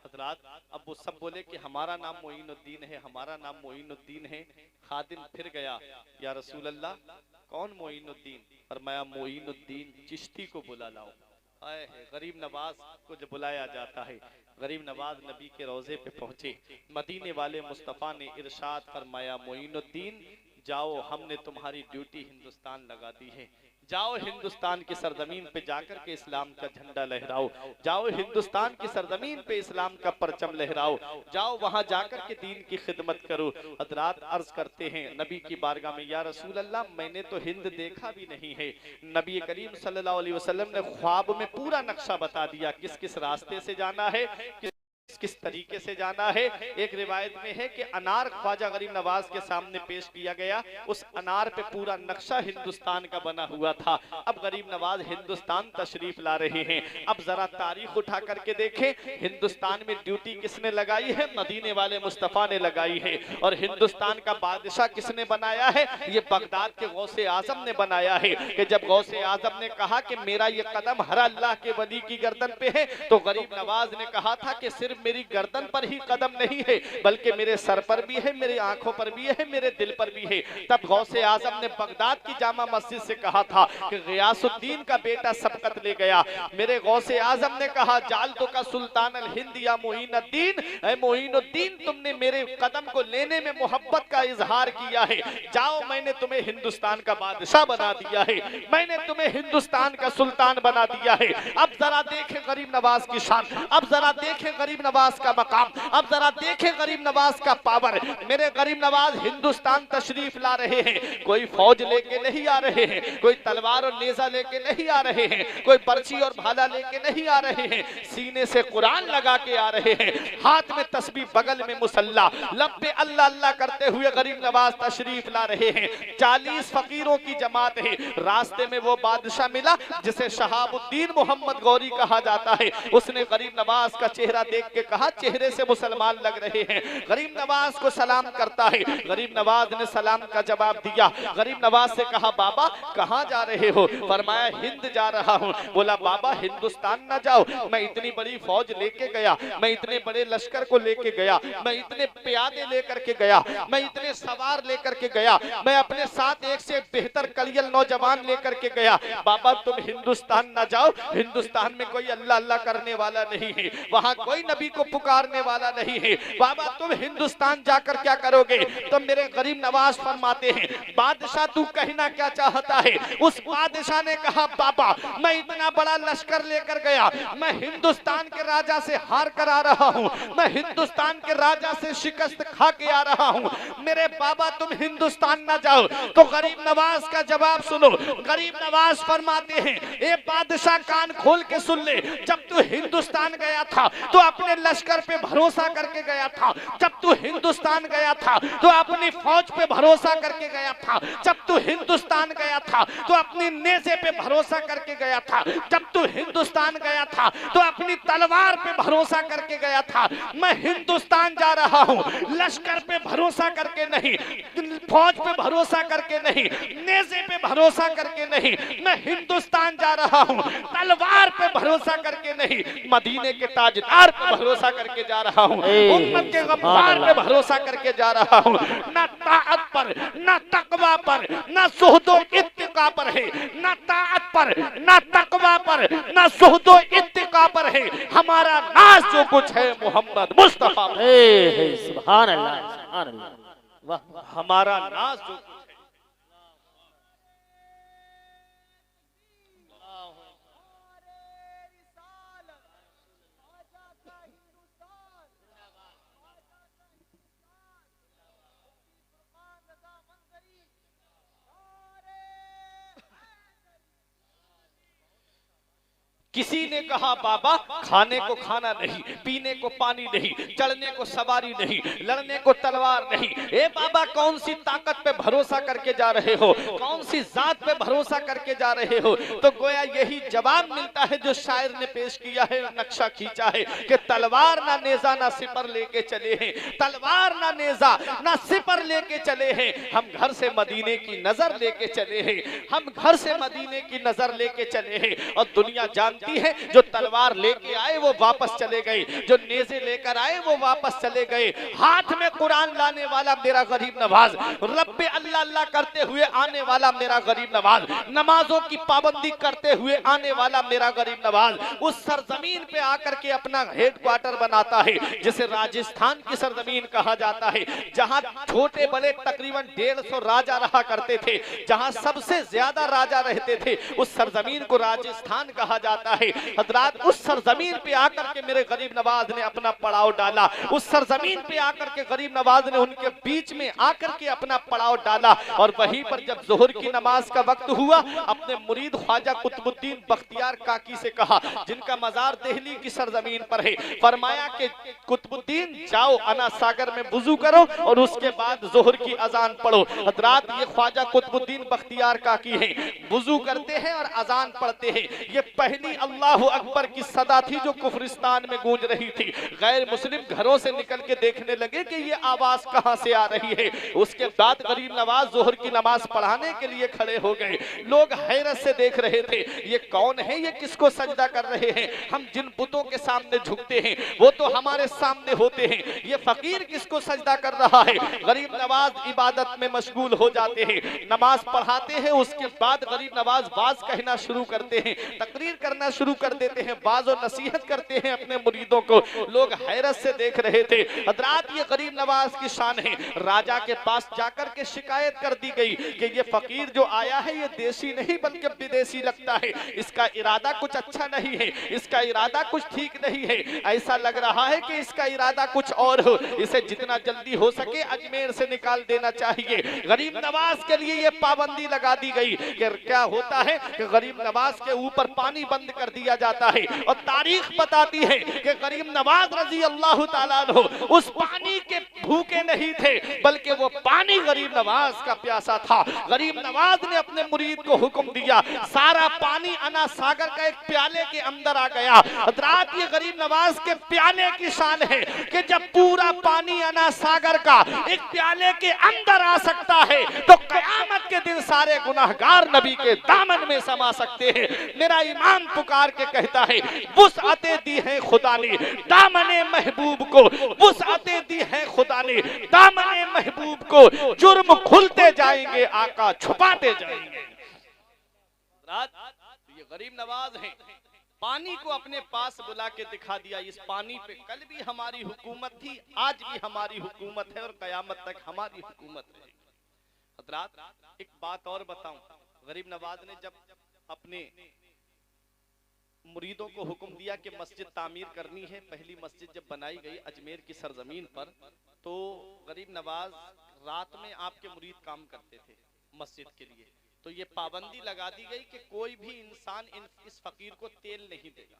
हजरात अब वो सब बोले कि हमारा नाम मोइनुद्दीन है, हमारा नाम मोइनुद्दीन है। खादिम फिर गया या रसूल अल्लाह कौन मोइनुद्दीन। फरमाया मोइनुद्दीन चिश्ती को बुला लाओ। गरीब नवाज को जब बुलाया जाता है, गरीब नवाज नबी के रोजे पे पहुंचे। मदीने वाले मुस्तफ़ा ने इरशाद फरमाया मोइनुद्दीन जाओ, हमने तुम्हारी ड्यूटी हिंदुस्तान लगा दी है, जाओ हिंदुस्तान की सरजमीन पे जाकर के इस्लाम का झंडा लहराओ, जाओ हिंदुस्तान की सरजमीन पे इस्लाम का परचम लहराओ, जाओ वहां जाकर के दीन की खिदमत करो। हजरात अर्ज करते हैं नबी की बारगाह में या रसूल अल्लाह मैंने तो हिंद देखा भी नहीं है। नबी करीम सल्लल्लाहु अलैहि वसल्लम ने ख्वाब में पूरा नक्शा बता दिया किस किस रास्ते से जाना है, किस तरीके से जाना है। एक रिवायत में है कि अनार ख्वाजा गरीब नवाज के सामने पेश किया गया, उस अनार पे पूरा नक्शा हिंदुस्तान का बना हुआ था। अब गरीब नवाज हिंदुस्तान तशरीफ ला रहे हैं। अब जरा तारीख उठा करके देखें, हिंदुस्तान में ड्यूटी किसने लगाई है? मदीने वाले मुस्तफा ने लगाई है। और हिंदुस्तान का बादशाह किसने बनाया है? ये बगदाद के गौसे आजम ने बनाया है। कि जब गौसे आजम ने कहा कि मेरा ये कदम हर अल्लाह के वली की गर्दन पे है, तो गरीब नवाज ने कहा था कि सिर्फ मेरी गर्दन पर ही कदम नहीं है, बल्कि मेरे सर पर भी है, मेरी आंखों पर भी है, मेरे दिल पर भी है। तब गौसे आजम ने बगदाद की जामा मस्जिद से कहा था कि गियासुद्दीन का बेटा सबकत ले गया। मेरे गौसे आजम ने कहा, जालतो का सुल्तान अल हिंद या मोइनुद्दीन, ऐ मोइनुद्दीन, तुमने मेरे कदम को लेने में मोहब्बत का इजहार किया है, जाओ मैंने तुम्हें हिंदुस्तान का बादशाह बना दिया है, मैंने तुम्हें हिंदुस्तान का सुल्तान बना दिया है। अब जरा देखें गरीब नवाज की शान, अब जरा देखें गरीब नवाज का मकाम, अब जरा देखें गरीब नवाज का पावर। मेरे गरीब नवाज हिंदुस्तान तशरीफ ला रहे हैं, कोई फौज लेके नहीं आ रहे हैं, कोई तलवार और नेजा लेके नहीं आ रहे हैं, कोई पर्ची और भाला लेके नहीं आ रहे हैं, सीने से कुरान लगा के आ रहे हैं, हाथ में तस्बीह, बगल में मुसल्ला, लब पे अल्लाह अल्लाह करते हुए गरीब नवाज तशरीफ ला रहे हैं। 40 फकीरों की जमात है। रास्ते में वो बादशाह मिला जिसे शहाबुद्दीन मोहम्मद गौरी कहा जाता है। उसने गरीब नवाज का चेहरा देख के कहा, चेहरे से मुसलमान लग रहे हैं। गरीब नवाज को सलाम करता है। गरीब नवाज ने सलाम का जवाब दिया। गरीब नवाज से कहा, बाबा कहाँ जा रहे हो? फरमाया, हिंद जा रहा हूँ। बोला, बाबा हिंदुस्तान ना जाओ, मैं इतनी बड़ी फौज लेके गया, मैं इतने बड़े लश्कर को लेके गया, मैं इतने प्यादे लेकर के गया, मैं इतने सवार लेकर के गया, मैं अपने साथ एक से बेहतर कलियल नौजवान लेकर के गया। बाबा तुम हिंदुस्तान ना जाओ, हिंदुस्तान में कोई अल्लाह अल्लाह करने वाला नहीं है, वहाँ कोई नबी को पुकारने वाला नहीं है। बाबा तुम हिंदुस्तान जाकर क्या करोगे? तो मेरे गरीब नवाज फरमाते हैं, बादशाह तू कहना क्या चाहता है? उस बादशाह ने कहा, बाबा मैं इतना बड़ा लश्कर लेकर गया, मैं हिंदुस्तान के राजा से हार कर आ रहा हूँ, मैं हिंदुस्तान के राजा से शिकस्त खा के आ रहा हूँ, मेरे बाबा तुम हिंदुस्तान ना जाओ। तो गरीब नवाज का जवाब सुनो। गरीब नवाज फरमाते हैं, ए बादशाह कान खोल के सुन ले, जब तू हिंदुस्तान गया था तो अपने लश्कर पे भरोसा करके गया था, जब तू हिंदुस्तान गया था तो अपनी फौज पे भरोसा करके गया था, जब तू हिंदुस्तान गया था तो अपनी नेज़े पे भरोसा करके गया था, जब तू हिंदुस्तान गया था तो अपनी तलवार पे भरोसा करके गया था। मैं हिंदुस्तान जा रहा हूँ, लश्कर पे भरोसा करके नहीं, फौज पे भरोसा करके नहीं, नेज़े पे भरोसा करके नहीं, मैं हिंदुस्तान जा रहा हूँ, तलवार पे भरोसा करके नहीं, मदीने के ताजदार पे भरोसा करके जा रहा हूँ, उम्मत के गफ्फार पे भरोसा करके जा रहा हूँ। ना ताअत पर, ना तकवा पर, ना सुहदो इत्तिका पर है, ना ताअत पर, ना तकवा पर, ना सुहदो इत्तिका पर है। हमारा नाज जो कुछ है मोहम्मद मुस्तफा। सुभान अल्लाह, सुभान अल्लाह, वाह। हमारा नाज जो कुछ है। किसी ने कहा, बाबा खाने को खाना नहीं, पीने को पानी नहीं, चढ़ने को सवारी नहीं, लड़ने को तलवार नहीं। ए बाबा कौन सी ताकत पे भरोसा करके जा रहे हो, कौन सी जात पे भरोसा करके जा रहे हो? तो गोया यही जवाब मिलता है जो शायर ने पेश किया है, नक्शा खींचा है कि तलवार ना नेजा ना सिपर लेके चले हैं, तलवार ना नेजा ना सिपर लेके चले हैं, हम घर से मदीने की नजर लेके चले हैं, हम घर से मदीने की नजर लेके चले हैं। और दुनिया जानती है, जो तलवार लेके आए वो वापस चले गए, जो नेज़े लेकर आए वो वापस चले गए। हाथ में कुरान लाने वाला मेरा गरीब नवाज, रब्बे अल्लाह अल्लाह करते हुए आने वाला मेरा गरीब नवाज, नमाजों की पाबंदी करते हुए आने वाला मेरा गरीब नवाज, उस सरजमीन पे आकर के अपना हेडक्वार्टर बनाता है जिसे राजस्थान की सरजमीन कहा जाता है, जहां छोटे बड़े तकरीबन 150 राजा रहा करते थे, जहां सबसे ज्यादा राजा रहते थे। उस सरजमीन को राजस्थान कहा जाता लगता है। हजरात, उस सरजमीन पे आकर के मेरे गरीब नवाज ने अपना पड़ाव डाला, उस सरजमीन पे आकर के गरीब नवाज ने उनके बीच में आकर के अपना पड़ाव डाला। और वहीं पर जब जोहर की नमाज का वक्त हुआ, अपने मुरीद ख्वाजा कुतुबुद्दीन बख्तियार काकी से कहा, जिनका मजार दिल्ली की सरजमीन पर है, फरमाया कि कुतुबुद्दीन जाओ अना सागर में वुजू करो और उसके बाद जोहर की अजान पढ़ो। हजरात, ये ख्वाजा कुतुबुद्दीन बख्तियार काकी हैं, वुजू करते हैं और अजान पढ़ते हैं। ये पहली अल्लाह अकबर की सदा थी जो कुफरिस्तान में गूंज रही थी। गैर मुस्लिम घरों से निकल के देखने लगे कि ये आवाज कहां से आ रही है। उसके बाद गरीब नवाज जोहर की नमाज पढ़ाने के लिए खड़े हो गए। लोग हैरत से देख रहे थे, ये कौन है, ये किसको सजदा कर रहे हैं। हम जिन बुतों के सामने झुकते हैं वो तो हमारे सामने होते हैं, ये फकीर किसको सजदा कर रहा है। गरीब नवाज इबादत में मशगूल हो जाते हैं, नमाज पढ़ाते हैं। उसके बाद गरीब नवाज बाज कहना शुरू करते हैं, तकरीर करना शुरू कर देते हैं, बाज और नसीहत करते हैं अपने मुरीदों को। लोग हैरत से देख रहे थे। हजरात, ये गरीब नवाज की शान है। राजा के पास जाकर के शिकायत कर दी गई कि ये फकीर जो आया है ये देसी नहीं बल्कि विदेशी लगता है, इसका इरादा कुछ अच्छा नहीं है, इसका इरादा कुछ ठीक नहीं है, ऐसा लग रहा है कि इसका इरादा कुछ और हो, इसे जितना जल्दी हो सके अजमेर से निकाल देना चाहिए। गरीब नवाज के लिए ये पाबंदी लगा दी गई कि क्या होता है कि गरीब नवाज के ऊपर पानी बंद कर दिया जाता है। और तारीख बताती है कि गरीब नवाज रजी अल्लाह ताला अन्हु उस पानी के भूखे नहीं थे, बल्कि वो पानी गरीब नवाज का प्यासा था। गरीब नवाज ने अपने मुरीद को हुक्म दिया, सारा पानी अना सागर का एक प्याले के अंदर आ गया। हजरात, ये गरीब नवाज के प्याले की शान है कि जब पूरा पानी अना सागर का एक प्याले के अंदर आ सकता है तो कयामत के दिन सारे गुनाहगार नबी के दामन में समा सकते हैं। मेरा ईमान पुकार के कहता है, वुसअतें दी है खुदा ने दामने महबूब को, वुसअतें दी है खुदा ने दामने महबूब को, जुर्म खुलते जाएंगे आका छुपाते जाएंगे। ये गरीब नवाज है, पानी को अपने पास बुला के दिखा दिया। इस पानी पे कल भी हमारी हुकूमत थी, आज भी हमारी हुकूमत है और कयामत तक हमारी हुकूमत है। हजरात, एक बात और बताऊं, गरीब नवाज ने जब अपने मुरीदों को हुक्म दिया कि मस्जिद तामीर करनी है, पहली मस्जिद जब बनाई गई अजमेर की सरजमीन पर, तो गरीब नवाज रात में आपके मुरीद काम करते थे मस्जिद के लिए। तो ये पाबंदी लगा दी गई कि कोई भी इंसान इस फकीर को तेल नहीं देगा,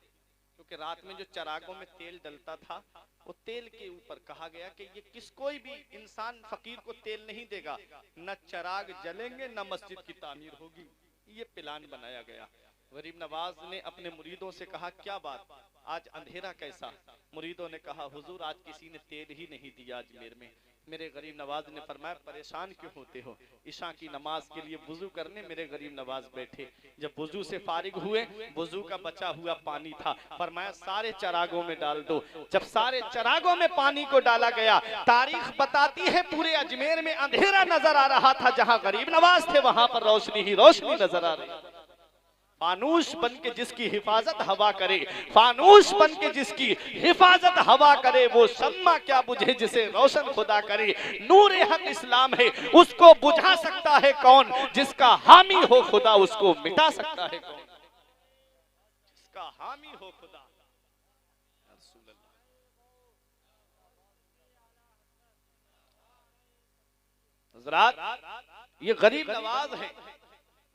क्योंकि रात में जो चरागों में तेल डलता था वो तेल के ऊपर कहा गया कि ये कोई भी इंसान फकीर को तेल नहीं देगा, न चराग जलेंगे न मस्जिद की तामीर होगी। ये प्लान बनाया गया। गरीब नवाज ने अपने मुरीदों से कहा, क्या बात, आज अंधेरा कैसा? मुरीदों ने कहा, हुजूर आज किसी ने तेल ही नहीं दिया अजमेर में। मेरे गरीब नवाज ने फरमाया, परेशान क्यों होते हो? इशा की नमाज के लिए वुजू करने मेरे गरीब नवाज बैठे। जब वुजू से फारिग हुए, वुजू का बचा हुआ पानी था, फरमाया सारे चरागों में डाल दो। जब सारे चरागों में पानी को डाला गया, तारीख बताती है पूरे अजमेर में अंधेरा नजर आ रहा था। जहां गरीब नवाज थे वहां पर रोशनी ही रोशनी नजर आ रही। फानूस बन के जिसकी हिफाजत हवा करे, फानूस बन के जिसकी हिफाजत हवा करे, वो शम्मा क्या बुझे जिसे रोशन खुदा करे। नूर हक इस्लाम है, उसको बुझा सकता है कौन? जिसका हामी हो खुदा उसको मिटा सकता है कौन? जिसका हामी हो खुदा। हज़रात, ये गरीब नवाज है,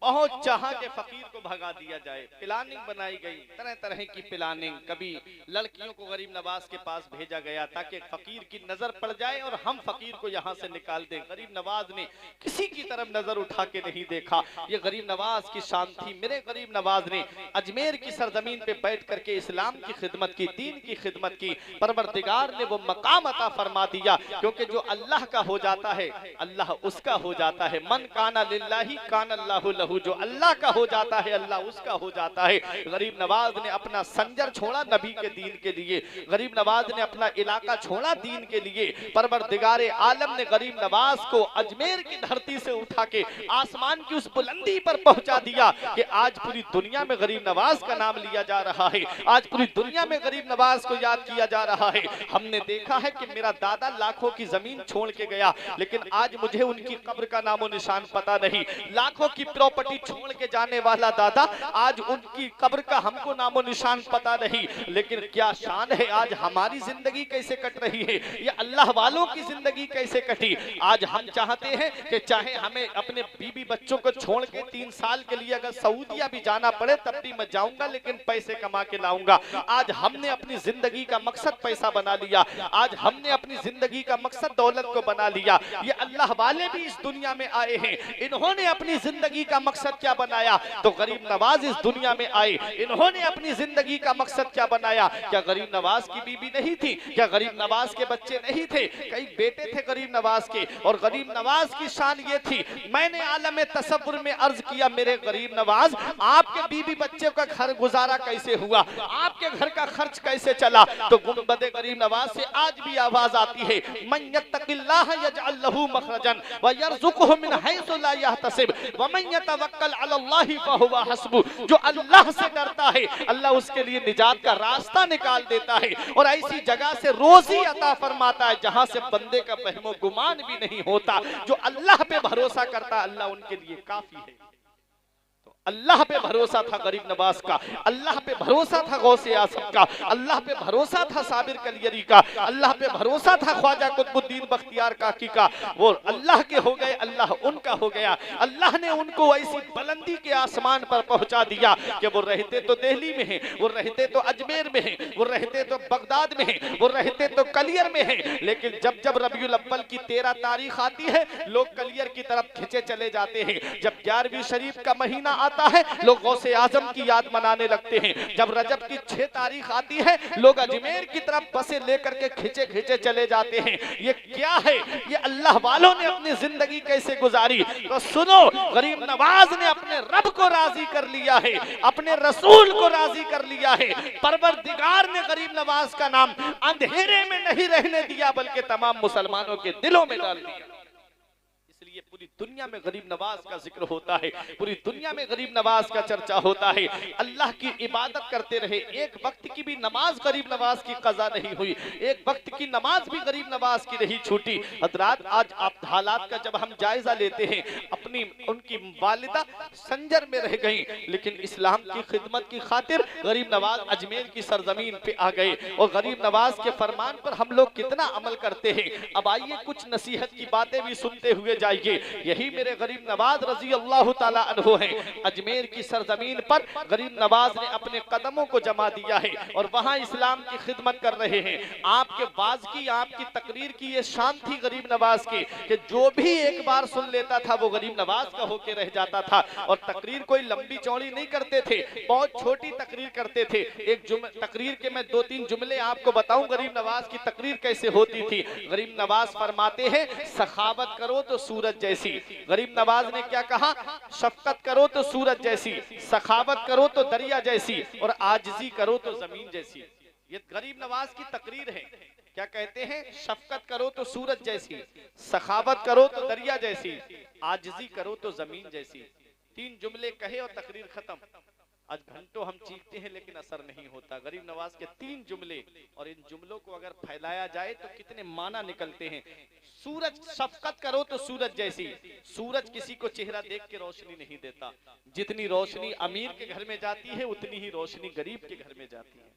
बहुत चाहा के फकीर को भगा दिया जाए। प्लानिंग बनाई गई, तरह तरह की प्लानिंग। कभी लड़कियों को गरीब नवाज के पास भेजा गया ताकि फकीर की नजर पड़ जाए और हम फकीर को यहाँ से निकाल दें। गरीब नवाज ने किसी की तरफ नजर उठा के नहीं देखा। ये गरीब नवाज की शान थी। मेरे गरीब नवाज ने अजमेर की सरजमीन पे बैठ करके इस्लाम की खिदमत की, दीन की खिदमत की। परवरदिगार ने वो मकाम अता फरमा दिया, क्योंकि जो अल्लाह का हो जाता है अल्लाह उसका हो जाता है। मन काना लिल्लाही कान अल्लाहु लहू, जो अल्लाह का हो जाता है अल्लाह उसका हो जाता है। गरीब नवाज ने अपना संजर छोड़ा नबी के दीन के लिए, गरीब नवाज ने अपना इलाका छोड़ा दीन के लिए। परवरदिगारे आलम ने गरीब नवाज को अजमेर की धरती से उठा के आसमान की उस बुलंदी पर पहुंचा दिया कि आज पूरी दुनिया में गरीब नवाज का नाम लिया जा रहा है, आज पूरी दुनिया में गरीब नवाज को याद किया जा रहा है। हमने देखा है कि मेरा दादा लाखों की जमीन छोड़ के गया, लेकिन आज मुझे उनकी कब्र का नामो निशान पता नहीं। लाखों की प्रॉपर्टी चौपटी छोड़ के जाने वाला दादा, आज उनकी कब्र का हमको नामो निशान पता नहीं, लेकिन क्या शान है आज हमारी जिंदगी कैसे कट रही है, ये अल्लाह वालों की जिंदगी कैसे कटी। आज हम चाहते हैं कि चाहे हमें अपने बीबी बच्चों को छोड़ के 3 साल के लिए अगर सऊदिया भी जाना पड़े तब भी मैं जाऊंगा, लेकिन पैसे कमा के लाऊंगा। आज हमने अपनी जिंदगी का मकसद पैसा बना लिया, आज हमने अपनी जिंदगी का मकसद दौलत को बना लिया। ये अल्लाह वाले भी इस दुनिया में आए हैं, इन्होंने अपनी जिंदगी का मकसद क्या बनाया, तो गरीब नवाज इस दुनिया में आए, इन्होंने अपनी जिंदगी का मकसद क्या बनाया। क्या गरीब नवाज की बीबी नहीं थी, क्या गरीब नवाज के बच्चे नहीं थे, कई बेटे थे गरीब नवाज के, और गरीब नवाज की शान ये थी। मैंने आलम तसव्वुर में अर्ज किया, मेरे गरीब नवाज आपके बीबी बच्चे का घर गुजारा कैसे हुआ, आपके घर का खर्च कैसे चला। तो गुंबद गरीब नवाज से आज भी आवाज आती है, मन यत्तकिल्लाह यजअल लहू मखरजन व यरज़ुकुहु मिन हैसु ला यहतसिब व मन यतवक्कल अलल्लाहि फहुवा हस्बु। जो अल्लाह से डरता है अल्लाह उसके लिए निजात का रास्ता निकाल देता है और ऐसी जगह से रोजी अता फरमाता है जहां से बंदे का वहमो गुमान भी नहीं होता। जो अल्लाह पे भरोसा करता अल्लाह उनके लिए काफी है। अल्लाह पे भरोसा था गरीब नवाज का, अल्लाह पे भरोसा था गौसे आसम का, अल्लाह पे भरोसा था साबिर कलियरी का, अल्लाह पे भरोसा था ख्वाजा कुतुबुद्दीन बख्तियार काकी का। वो अल्लाह के हो गए, अल्लाह उनका हो गया। अल्लाह ने उनको ऐसी बुलंदी के आसमान पर पहुंचा दिया कि वो रहते तो दिल्ली में हैं, वो रहते तो अजमेर में हैं, वो रहते तो बगदाद में हैं, वो रहते तो कलियर में हैं, लेकिन जब जब रबीउल अव्वल की 13 तारीख आती है लोग कलियर की तरफ खिंचे चले जाते हैं। जब 11वीं शरीफ का महीना आता है लोग गौसे आजम की याद मनाने लगते हैं। जब रजब की 6 तारीख आती है लोग अजमेर की तरफ बसें लेकर के खिंचे खिंचे चले जाते हैं। ये क्या है, ये अल्लाह वालों ने अपनी जिंदगी कैसे गुजारी। तो सुनो, गरीब नवाज ने अपने रब को राजी कर लिया है, अपने रसूल को राजी कर लिया है। परवरदिगार ने गरीब नवाज का नाम अंधेरे में नहीं रहने दिया बल्कि तमाम मुसलमानों के दिलों में डाल दिया। इसलिए पूरी दुनिया में गरीब नवाज का जिक्र होता है, पूरी दुनिया में गरीब नवाज का चर्चा होता है। अल्लाह की इबादत करते रहे, एक वक्त की भी नमाज गरीब नवाज की कज़ा नहीं हुई, एक वक्त की नमाज भी गरीब नवाज की नहीं छूटी। हजरात, आज आप हालात का जब हम जायजा लेते हैं, अपनी उनकी वालिदा संजर में रह गई, लेकिन इस्लाम की खिदमत की खातिर गरीब नवाज अजमेर की सरजमीन पे आ गए और गरीब नवाज के फरमान पर हम लोग कितना अमल करते हैं। अब आइए कुछ नसीहत की बातें भी सुनते हुए जाइए। यही मेरे गरीब नवाज रजी अल्लाह ताला अन्हु हैं। अजमेर की सरजमीन पर गरीब नवाज ने अपने कदमों को जमा दिया है और वहां इस्लाम की खिदमत कर रहे हैं। आपके वाज की, आपकी तकरीर की ये शान थी गरीब नवाज की कि जो भी एक बार सुन लेता था वो गरीब नवाज का होके रह जाता था। और तकरीर कोई लंबी चौड़ी नहीं करते थे, बहुत छोटी तकरीर करते थे। एक तकरीर के मैं 2-3 जुमले आपको बताऊं गरीब नवाज की तकरीर कैसे होती थी। गरीब नवाज फरमाते हैं, सखावत करो तो सूरज जैसी। गरीब नवाज ने क्या कहा, शफकत करो तो सूरज जैसी, सखावत करो तो दरिया जैसी, और आजिजी करो तो जमीन जैसी। ये गरीब नवाज की तकरीर है। क्या कहते हैं, शफकत करो तो सूरज जैसी, सखावत करो तो दरिया जैसी, आजिजी करो तो जमीन जैसी। 3 जुमले कहे और तकरीर खत्म। आज घंटों हम चीखते हैं लेकिन असर नहीं होता। गरीब नवाज के 3 जुमले, और इन जुमलों को अगर फैलाया जाए तो कितने माना निकलते हैं। सूरज, शफकत करो तो सूरज जैसी। सूरज किसी को चेहरा देख के रोशनी नहीं देता, जितनी रोशनी अमीर के घर में जाती है उतनी ही रोशनी गरीब के घर में जाती है।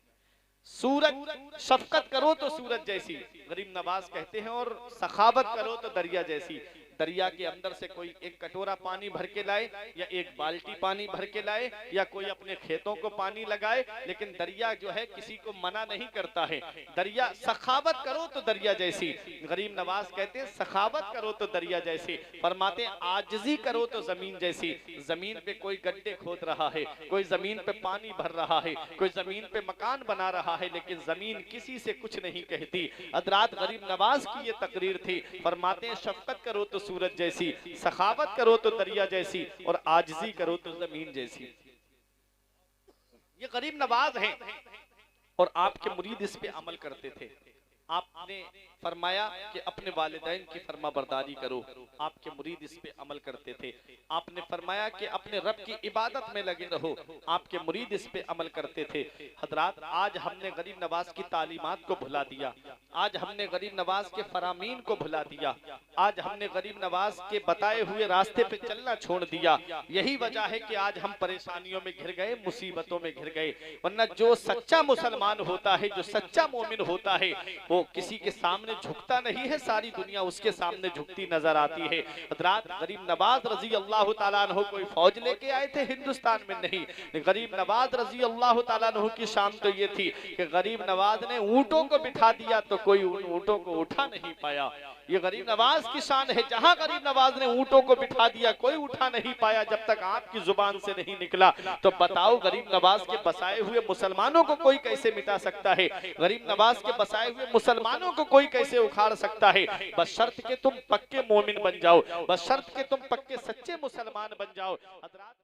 सूरज, शफकत करो तो सूरज जैसी गरीब नवाज कहते हैं, और सखावत करो तो दरिया जैसी। दरिया के अंदर से कोई एक कटोरा पानी भर के लाए या एक बाल्टी पानी भर के लाए या कोई अपने खेतों को पानी लगाए, लेकिन दरिया जो है किसी को मना नहीं करता है। दरिया, सखावत करो तो दरिया जैसी। गरीब नवाज कहते हैं सखावत करो तो दरिया जैसी। फरमाते हैं आजिजी करो तो जमीन जैसी। जमीन पे कोई गड्ढे खोद रहा है, कोई जमीन पे पानी भर रहा है, कोई जमीन पे मकान बना रहा है, लेकिन जमीन किसी से कुछ नहीं कहती। हज़रात, गरीब नवाज की ये तकरीर थी। फरमाते हैं शफकत करो तो सूरज जैसी, सखावत करो तो दरिया जैसी, और आजिजी करो तो जमीन जैसी। ये गरीब नवाज हैं और आपके मुरीद इस पे अमल करते थे। आपने फरमाया कि अपने वालिदैन की फर्मा बरदारी करो, आपके मुरीद इस पे अमल करते थे। आपने फरमाया कि अपने रब की इबादत में लगे रहो, आपके मुरीद इस पे अमल करते थे। हजरात, आज हमने गरीब नवाज की तालीमात को भुला दिया, आज हमने गरीब नवाज के फरामीन को भुला दिया, आज हमने गरीब नवाज के बताए हुए रास्ते पे चलना छोड़ दिया। यही वजह है कि आज हम परेशानियों में घिर गए, मुसीबतों में घिर गए। वरना जो सच्चा मुसलमान होता है, जो सच्चा मोमिन होता है, वो किसी के सामने झुकता नहीं है, सारी दुनिया उसके सामने झुकती नजर आती है। हजरात, गरीब नवाज रजी अल्लाह ताला अन्हु कोई फौज लेके आए थे हिंदुस्तान में? नहीं। गरीब नवाज रजी अल्लाह ताला अन्हु की शान तो ये थी कि गरीब नवाज ने ऊंटों को बिठा दिया तो कोई उन ऊंटों को उठा नहीं पाया। ये गरीब नवाज की शान है, जहां गरीब नवाज ने ऊंटों को बिठा दिया कोई उठा नहीं पाया। जब तक आपकी जुबान से नहीं निकला तो बताओ गरीब नवाज के बसाए हुए मुसलमानों को कोई कैसे मिटा सकता है? गरीब नवाज के बसाए हुए मुसलमानों को कोई कैसे उखाड़ सकता है? बशर्त के तुम पक्के मोमिन बन जाओ, बशर्त के तुम पक्के सच्चे मुसलमान बन जाओ। हजरात